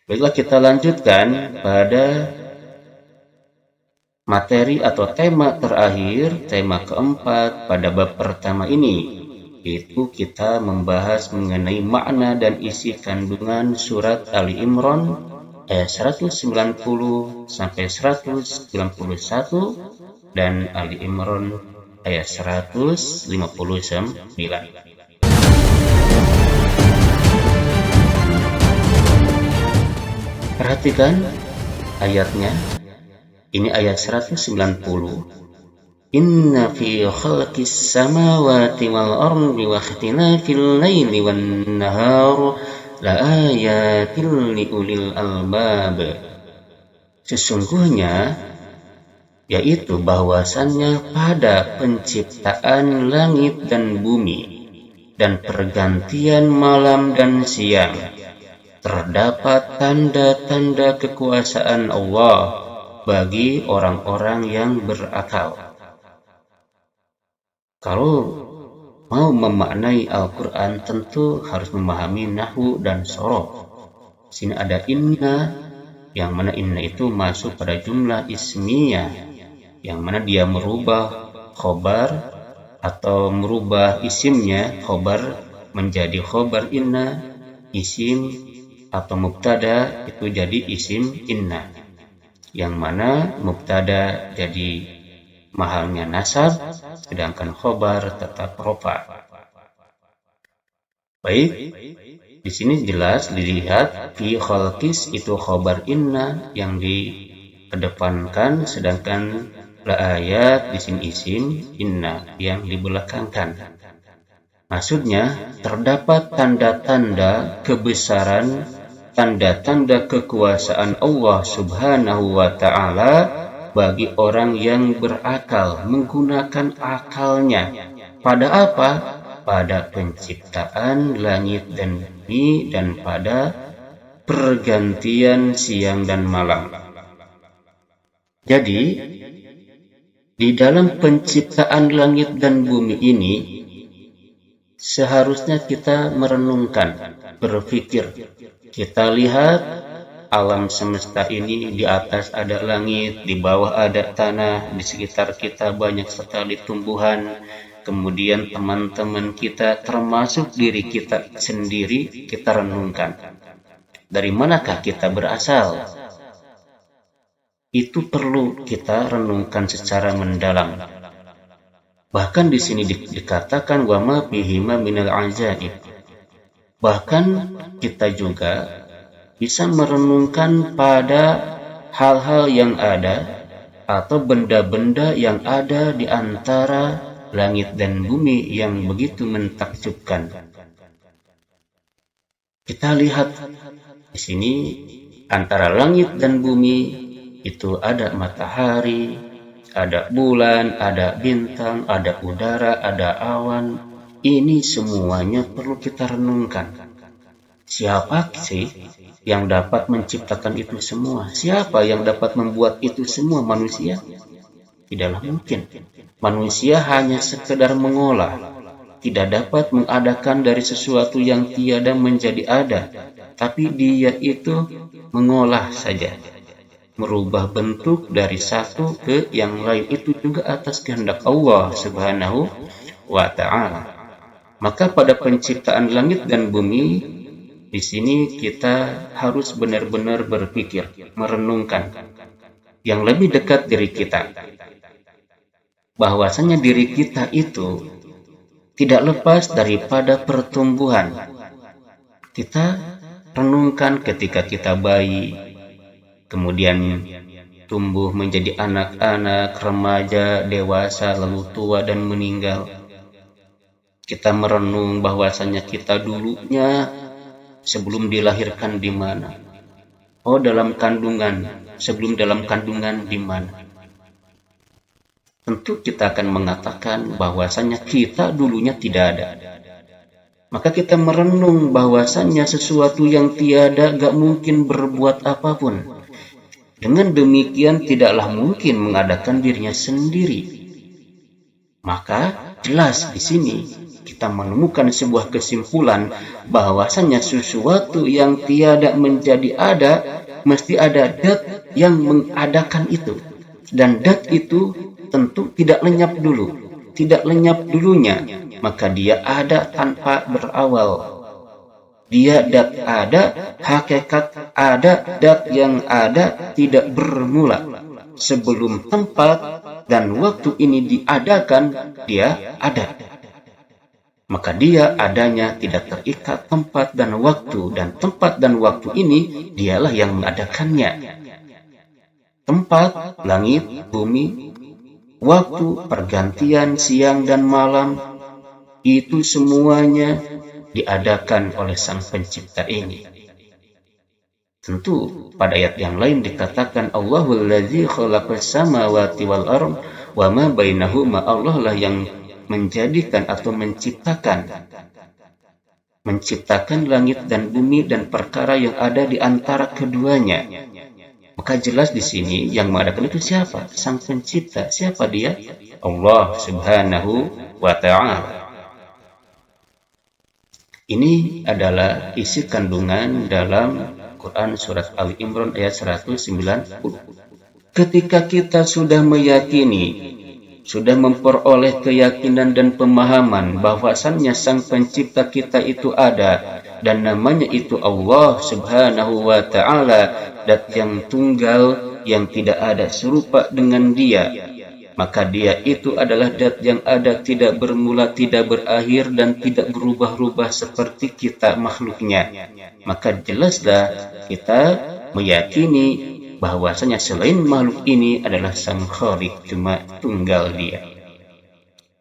Baiklah, kita lanjutkan pada materi atau tema terakhir, tema keempat pada bab pertama ini, yaitu kita membahas mengenai makna dan isi kandungan surat Ali Imran ayat 190 sampai 191 dan Ali Imran ayat 159. Perhatikan ayatnya. Ini ayat 190. Inna fi khalqis samawati wal ardi wa ikhtilafil laili wan nahar la ayatin li ulil albab. Sesungguhnya, yaitu bahwasannya pada penciptaan langit dan bumi dan pergantian malam dan siang terdapat tanda-tanda kekuasaan Allah bagi orang-orang yang berakal. Kalau mau memaknai Al-Quran tentu harus memahami nahwu dan sorof. Sini ada inna, yang mana inna itu masuk pada jumlah ismiyah, yang mana dia merubah khobar atau merubah isimnya khobar menjadi khobar inna, isim atau mubtada itu jadi isim inna, yang mana mubtada jadi mahalnya nasab, sedangkan khobar tetap rofa. Baik, di sini jelas dilihat fi khalqis itu khobar inna yang dikedepankan, sedangkan la ayat di sini isim inna yang dibelakangkan. Maksudnya terdapat tanda-tanda kebesaran, tanda-tanda kekuasaan Allah Subhanahu wa Ta'ala bagi orang yang berakal, menggunakan akalnya. Pada apa? Pada penciptaan langit dan bumi dan pada pergantian siang dan malam. Jadi, di dalam penciptaan langit dan bumi ini, seharusnya kita merenungkan, berpikir. Kita lihat alam semesta ini, di atas ada langit, di bawah ada tanah, di sekitar kita banyak sekali tumbuhan. Kemudian teman-teman kita, termasuk diri kita sendiri, kita renungkan. Dari manakah kita berasal? Itu perlu kita renungkan secara mendalam. Bahkan di sini dikatakan wa ma bihima minal ajaib. Bahkan kita juga bisa merenungkan pada hal-hal yang ada atau benda-benda yang ada di antara langit dan bumi yang begitu mentakjubkan. Kita lihat di sini antara langit dan bumi itu ada matahari, ada bulan, ada bintang, ada udara, ada awan. Ini semuanya perlu kita renungkan. Siapa sih yang dapat menciptakan itu semua? Siapa yang dapat membuat itu semua? Manusia? Tidaklah mungkin. Manusia hanya sekedar mengolah, tidak dapat mengadakan dari sesuatu yang tiada menjadi ada, tapi dia itu mengolah saja, merubah bentuk dari satu ke yang lain, itu juga atas kehendak Allah Subhanahu wa Ta'ala. Maka pada penciptaan langit dan bumi, di sini kita harus benar-benar berpikir, merenungkan yang lebih dekat diri kita, bahwasanya diri kita itu tidak lepas daripada pertumbuhan. Kita renungkan ketika kita bayi, kemudian tumbuh menjadi anak-anak, remaja, dewasa, lalu tua dan meninggal. Kita merenung bahwasanya kita dulunya sebelum dilahirkan di mana? Oh, dalam kandungan. Sebelum dalam kandungan di mana? Tentu kita akan mengatakan bahwasanya kita dulunya tidak ada. Maka kita merenung bahwasanya sesuatu yang tiada gak mungkin berbuat apapun. Dengan demikian tidaklah mungkin mengadakan dirinya sendiri. Maka jelas di sini kita menemukan sebuah kesimpulan bahwasanya sesuatu yang tiada menjadi ada, mesti ada dat yang mengadakan itu. Dan dat itu tentu tidak lenyap dulunya, maka dia ada tanpa berawal. Dia dat ada, hakikat ada, dat yang ada tidak bermula. Sebelum tempat dan waktu ini diadakan, dia ada. Maka dia adanya tidak terikat tempat dan waktu, dan tempat dan waktu ini dialah yang mengadakannya. Tempat, langit, bumi, waktu, pergantian siang dan malam, itu semuanya diadakan oleh Sang Pencipta ini. Tentu pada ayat yang lain dikatakan Allahul ladzi khalaqas samawati wal ardh wa ma bainahuma. Allah lah yang menjadikan atau menciptakan langit dan bumi dan perkara yang ada di antara keduanya. Maka jelas di sini yang mengadakan itu siapa? Sang Pencipta. Siapa dia? Allah Subhanahu wa ta'ala. Ini adalah isi kandungan dalam Quran surat Ali Imran ayat 190. Ketika kita sudah meyakini, sudah memperoleh keyakinan dan pemahaman bahwasannya Sang Pencipta kita itu ada dan namanya itu Allah Subhanahu wa ta'ala, dat yang tunggal yang tidak ada serupa dengan Dia, maka Dia itu adalah dat yang ada, tidak bermula, tidak berakhir, dan tidak berubah-ubah seperti kita makhluknya. Maka jelaslah kita meyakini bahwasanya selain makhluk ini adalah Sang Khaliq, cuma tunggal Dia.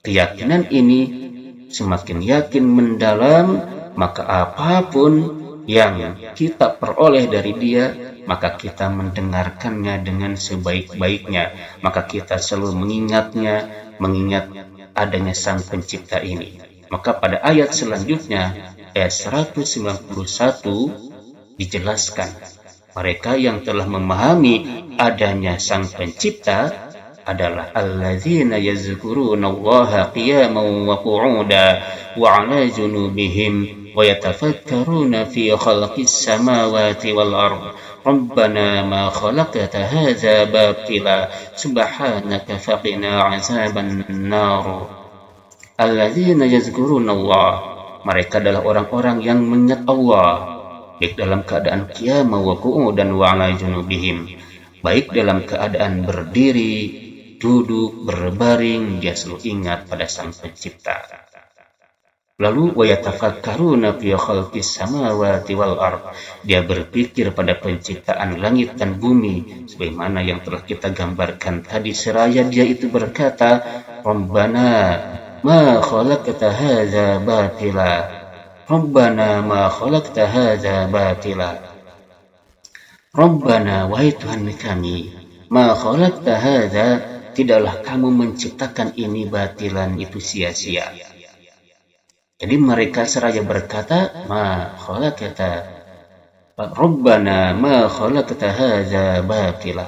Keyakinan ini semakin yakin mendalam, maka apapun yang kita peroleh dari Dia, maka kita mendengarkannya dengan sebaik-baiknya, maka kita selalu mengingat adanya Sang Pencipta ini. Maka pada ayat selanjutnya, ayat 191, dijelaskan mereka yang telah memahami adanya Sang Pencipta adalah alladzina yazkuruna Allaha qiyaman wa qu'udan wa 'ala junubihim wa yatafakkaruna fi khalqis samawati wal ardh Rabbana ma khalaqta hadza batila subhanaka faqina 'adzaban nar. Alladzina yazkuruna Allah, mereka adalah orang-orang yang mengingat Allah baik dalam keadaan qiyama wa qu'udan wa 'ala junubihim, baik dalam keadaan berdiri, duduk, berbaring, dia selalu ingat pada Sang Pencipta. Lalu wa yatafakkaruna fi khalqis samawati wal ardh, dia berpikir pada penciptaan langit dan bumi sebagaimana yang telah kita gambarkan tadi, seraya dia itu berkata, Rabbana ma khalaqta hadza batila, Rabbana ma khalaqta hadza batila. Rabbana, wahai Tuhan kami, ma khalaqta hadza, tidaklah kamu menciptakan ini batilan, itu sia-sia. Jadi mereka seraya berkata, ma khalaqta, Rabbana ma khalaqta hadza batila.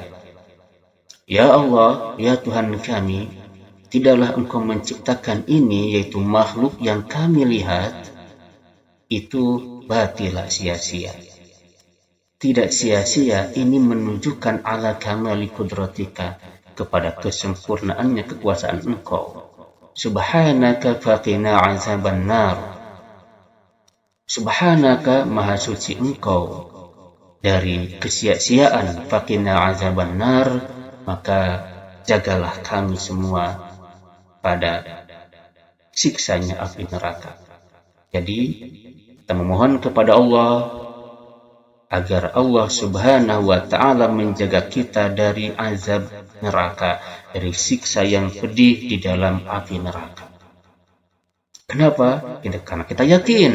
Ya Allah, ya Tuhan kami, tidaklah Engkau menciptakan ini, yaitu makhluk yang kami lihat, itu batila, sia-sia. Tidak sia-sia, ini menunjukkan ala kamali kudratika, kepada kesempurnaannya kekuasaan Engkau. Subhanaka faqina 'adzaban nar. Subhanaka, maha suci Engkau dari kesia-siaan, faqina 'adzaban nar, maka jagalah kami semua pada siksanya api neraka. Jadi kita memohon kepada Allah agar Allah Subhanahu wa ta'ala menjaga kita dari azab neraka, dari siksa yang pedih di dalam api neraka. Kenapa? Karena kita yakin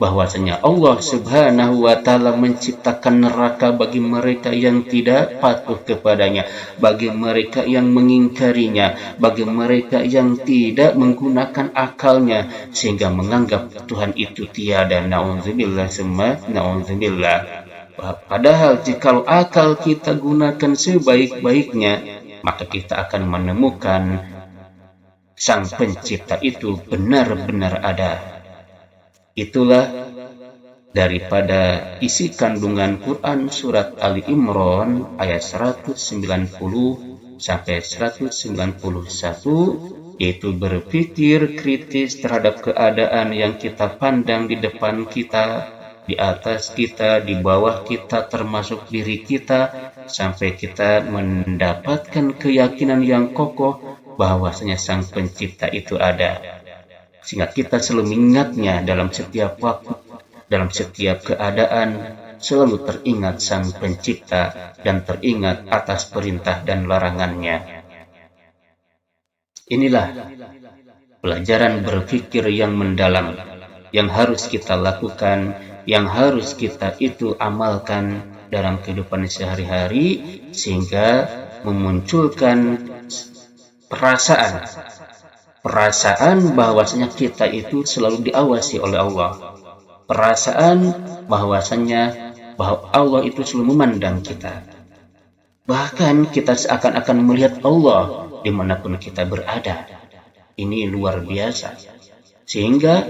bahwasanya Allah Subhanahu wa ta'ala menciptakan neraka bagi mereka yang tidak patuh kepadanya, bagi mereka yang mengingkarinya, bagi mereka yang tidak menggunakan akalnya sehingga menganggap Tuhan itu tiada. Na'udzubillah summa na'udzubillah. Padahal jikalau akal kita gunakan sebaik-baiknya, maka kita akan menemukan Sang Pencipta itu benar-benar ada. Itulah daripada isi kandungan Quran surat Ali Imran ayat 190 sampai 191, yaitu berpikir kritis terhadap keadaan yang kita pandang di depan kita, di atas kita, di bawah kita, termasuk diri kita, sampai kita mendapatkan keyakinan yang kokoh bahwasanya Sang Pencipta itu ada. Sehingga kita selalu mengingatnya dalam setiap waktu, dalam setiap keadaan, selalu teringat Sang Pencipta dan teringat atas perintah dan larangannya. Inilah pelajaran berpikir yang mendalam yang harus kita lakukan, yang harus kita itu amalkan dalam kehidupan sehari-hari, sehingga memunculkan perasaan bahwasanya kita itu selalu diawasi oleh Allah, perasaan bahwasanya bahwa Allah itu selalu memandang kita, bahkan kita seakan-akan melihat Allah dimanapun kita berada. Ini luar biasa, sehingga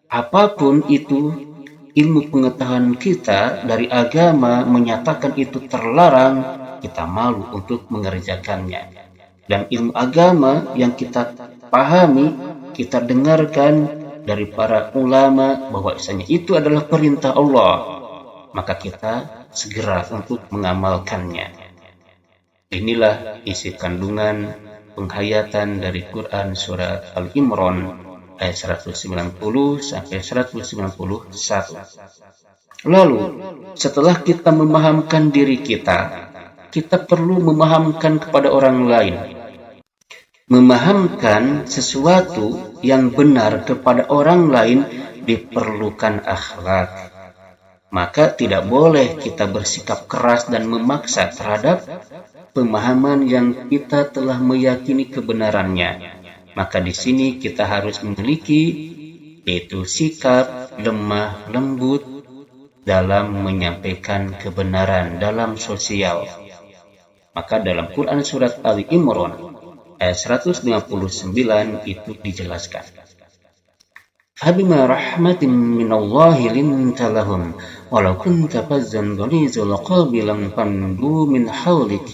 apapun itu ilmu pengetahuan kita dari agama menyatakan itu terlarang, kita malu untuk mengerjakannya. Dan ilmu agama yang kita pahami, kita dengarkan dari para ulama bahwasanya itu adalah perintah Allah, maka kita segera untuk mengamalkannya. Inilah isi kandungan penghayatan dari Quran surat Al-Imran ayat 190 sampai 191. Lalu setelah kita memahamkan diri kita, kita perlu memahamkan kepada orang lain. Memahamkan sesuatu yang benar kepada orang lain diperlukan akhlak. Maka tidak boleh kita bersikap keras dan memaksa terhadap pemahaman yang kita telah meyakini kebenarannya. Maka di sini kita harus memiliki yaitu sikap lemah lembut dalam menyampaikan kebenaran dalam sosial. Maka dalam Quran surat Ali Imran ayat 159 itu dijelaskan. Fabima rahmatin minallahi linta lahum walau kunta fazzan ghalizal qalbi lam fandu min hawlik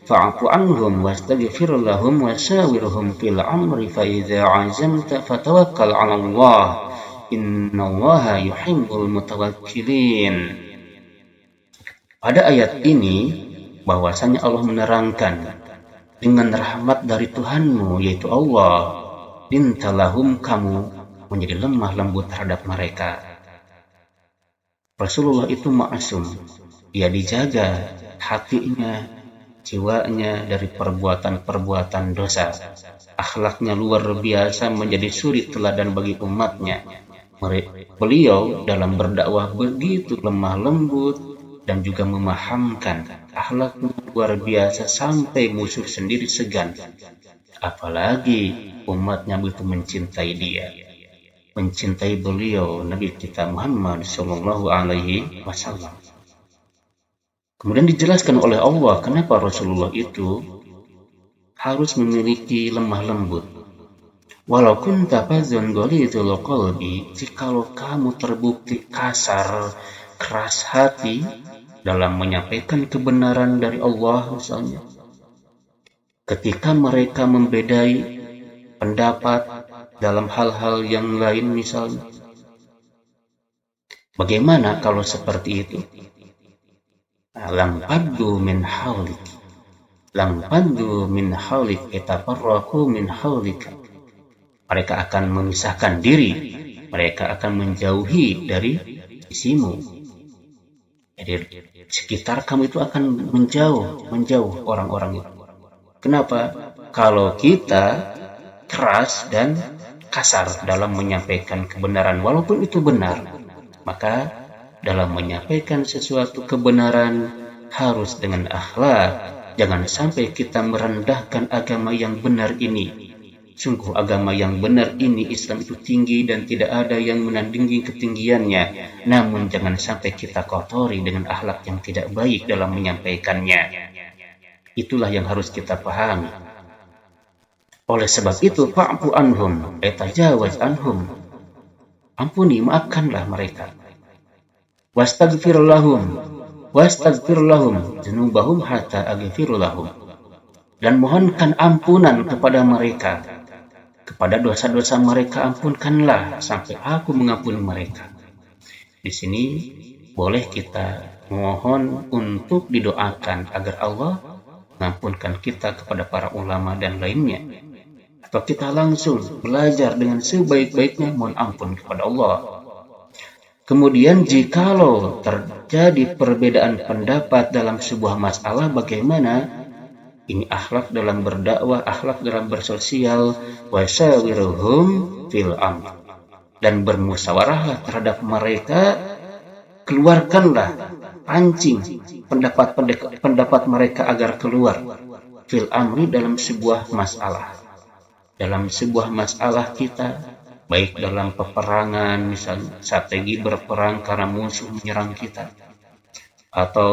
fa'fu anhum wastaghfir lahum wasawirhum fil amri fa idza 'azamta fatawakkal 'ala Allah innallaha yuhibbul mutawakkilin. Pada ayat ini bahwasanya Allah menerangkan dengan rahmat dari Tuhanmu yaitu Allah, lintalahum, kamu menjadi lemah lembut terhadap mereka. Rasulullah itu ma'asum, dia dijaga hatinya, jiwanya dari perbuatan-perbuatan dosa. Akhlaknya luar biasa, menjadi suri teladan bagi umatnya. Beliau dalam berdakwah begitu lemah lembut dan juga memahamkan, akhlaknya luar biasa sampai musuh sendiri segan. Apalagi umatnya begitu mencintai dia, mencintai beliau Nabi kita Muhammad Sallallahu Alaihi Wasallam. Kemudian dijelaskan oleh Allah kenapa Rasulullah itu harus memiliki lemah lembut. Walau kunta fazzan ghalidhal qalbi, jikalau kamu terbukti kasar, keras hati dalam menyampaikan kebenaran dari Allah misalnya, ketika mereka membedai pendapat dalam hal-hal yang lain misalnya, bagaimana kalau seperti itu? Lam paddu min haulik, lam paddu min haulik itafarraqu min haulik. Mereka akan memisahkan diri, mereka akan menjauhi dari sisimu. Jadi sekitar kamu itu akan menjauh orang-orang itu. Kenapa? Kalau kita keras dan kasar dalam menyampaikan kebenaran, walaupun itu benar, maka dalam menyampaikan sesuatu kebenaran harus dengan akhlak. Jangan sampai kita merendahkan agama yang benar ini. Sungguh agama yang benar ini, Islam itu tinggi dan tidak ada yang menandingi ketinggiannya. Namun jangan sampai kita kotori dengan akhlak yang tidak baik dalam menyampaikannya. Itulah yang harus kita pahami. Oleh sebab itu, fa'fu anhum, tajawaz anhum. Ampuni, maafkanlah mereka. Wastaghfir lahum dzunubahum hatta aghfir lahum. Dan mohonkan ampunan kepada mereka. Kepada dosa-dosa mereka ampunkanlah sampai aku mengampuni mereka. Di sini boleh kita mohon untuk didoakan agar Allah mengampunkan kita kepada para ulama dan lainnya. Atau kita langsung belajar dengan sebaik-baiknya mohon ampun kepada Allah. Kemudian jikalau terjadi perbedaan pendapat dalam sebuah masalah, bagaimana? Ini akhlak dalam berdakwah, akhlak dalam bersosial. Wasyawirhum fil amr. Dan bermusyawarahlah terhadap mereka, keluarkanlah, pancing pendapat mereka agar keluar fil amri dalam sebuah masalah. Dalam sebuah masalah kita, baik dalam peperangan, misalnya strategi berperang karena musuh menyerang kita, atau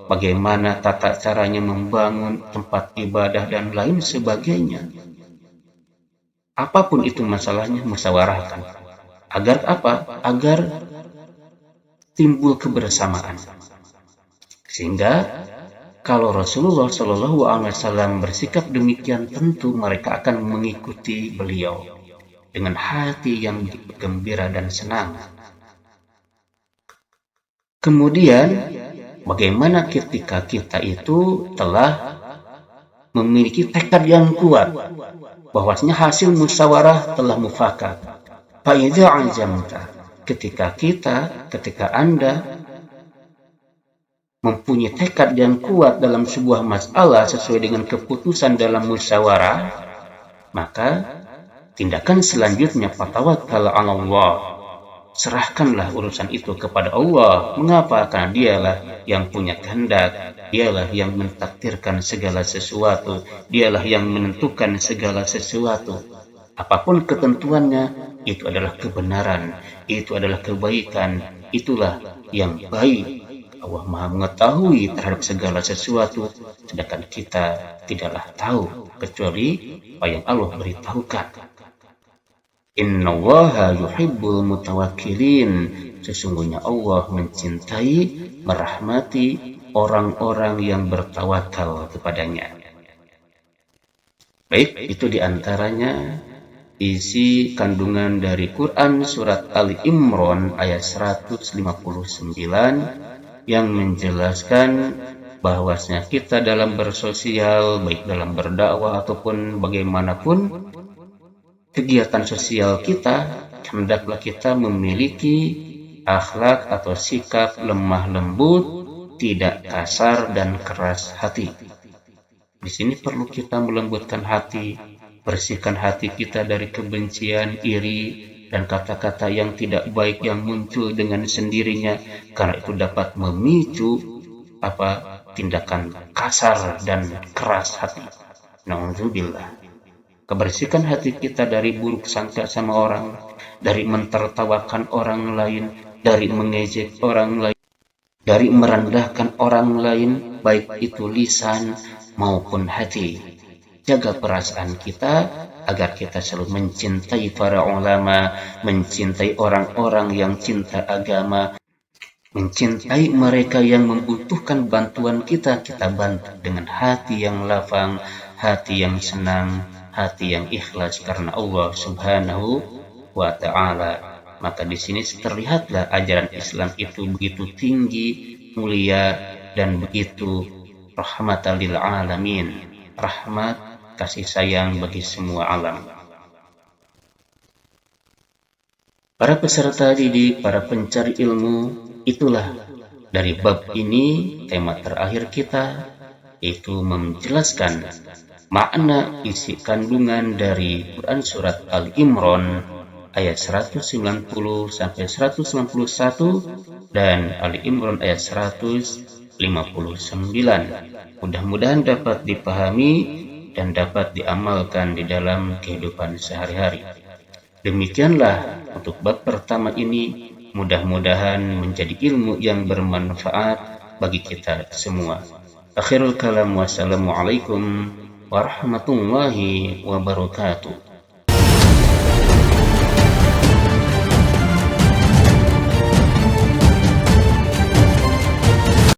bagaimana tata caranya membangun tempat ibadah dan lain sebagainya. Apapun itu masalahnya, musyawarahkan. Agar apa? Agar timbul kebersamaan. Sehingga kalau Rasulullah SAW bersikap demikian, tentu mereka akan mengikuti beliau dengan hati yang gembira dan senang. Kemudian, bagaimana ketika kita itu telah memiliki tekad yang kuat, bahwasanya hasil musyawarah telah mufakat. Fa'idza azamta, ketika Anda mempunyai tekad yang kuat dalam sebuah masalah sesuai dengan keputusan dalam musyawarah, maka tindakan selanjutnya fatawakkal 'ala Allah. Serahkanlah urusan itu kepada Allah. Mengapa? Karena dialah yang punya kehendak, dialah yang mentakdirkan segala sesuatu, dialah yang menentukan segala sesuatu. Apapun ketentuannya, itu adalah kebenaran, itu adalah kebaikan, itulah yang baik. Allah Maha mengetahui terhadap segala sesuatu, sedangkan kita tidaklah tahu kecuali apa yang Allah beritahukan. Innallaha yuhibbul mutawakkilin. Sesungguhnya Allah mencintai, merahmati orang-orang yang bertawakal kepadanya. Baik, itu diantaranya isi kandungan dari Quran surat Ali Imran ayat 159 yang menjelaskan bahwasanya kita dalam bersosial, baik dalam berdakwah ataupun bagaimanapun kegiatan sosial kita, hendaklah kita memiliki akhlak atau sikap lemah lembut, tidak kasar dan keras hati. Di sini perlu kita melembutkan hati, bersihkan hati kita dari kebencian, iri, dan kata-kata yang tidak baik yang muncul dengan sendirinya, karena itu dapat memicu tindakan kasar dan keras hati. Na'udzubillah. Kebersihan hati kita dari buruk sangka sama orang, dari mentertawakan orang lain, dari mengejek orang lain, dari merendahkan orang lain, baik itu lisan maupun hati. Jaga perasaan kita agar kita selalu mencintai para ulama, mencintai orang-orang yang cinta agama, mencintai mereka yang membutuhkan bantuan kita bantu dengan hati yang lapang, hati yang senang, hati yang ikhlas karena Allah Subhanahu wa ta'ala. Maka di sini terlihatlah ajaran Islam itu begitu tinggi, mulia, dan begitu rahmatan lil alamin, rahmat, kasih sayang bagi semua alam. Para peserta didik, para pencari ilmu, itulah dari bab ini tema terakhir kita, yaitu menjelaskan makna isi kandungan dari Quran surat Al-Imran ayat 190 sampai 191 dan Ali Imran ayat 159. Mudah-mudahan dapat dipahami dan dapat diamalkan di dalam kehidupan sehari-hari. Demikianlah untuk bab pertama ini, mudah-mudahan menjadi ilmu yang bermanfaat bagi kita semua. Akhirul kalam, wassalamualaikum warahmatullahi wabarakatuh.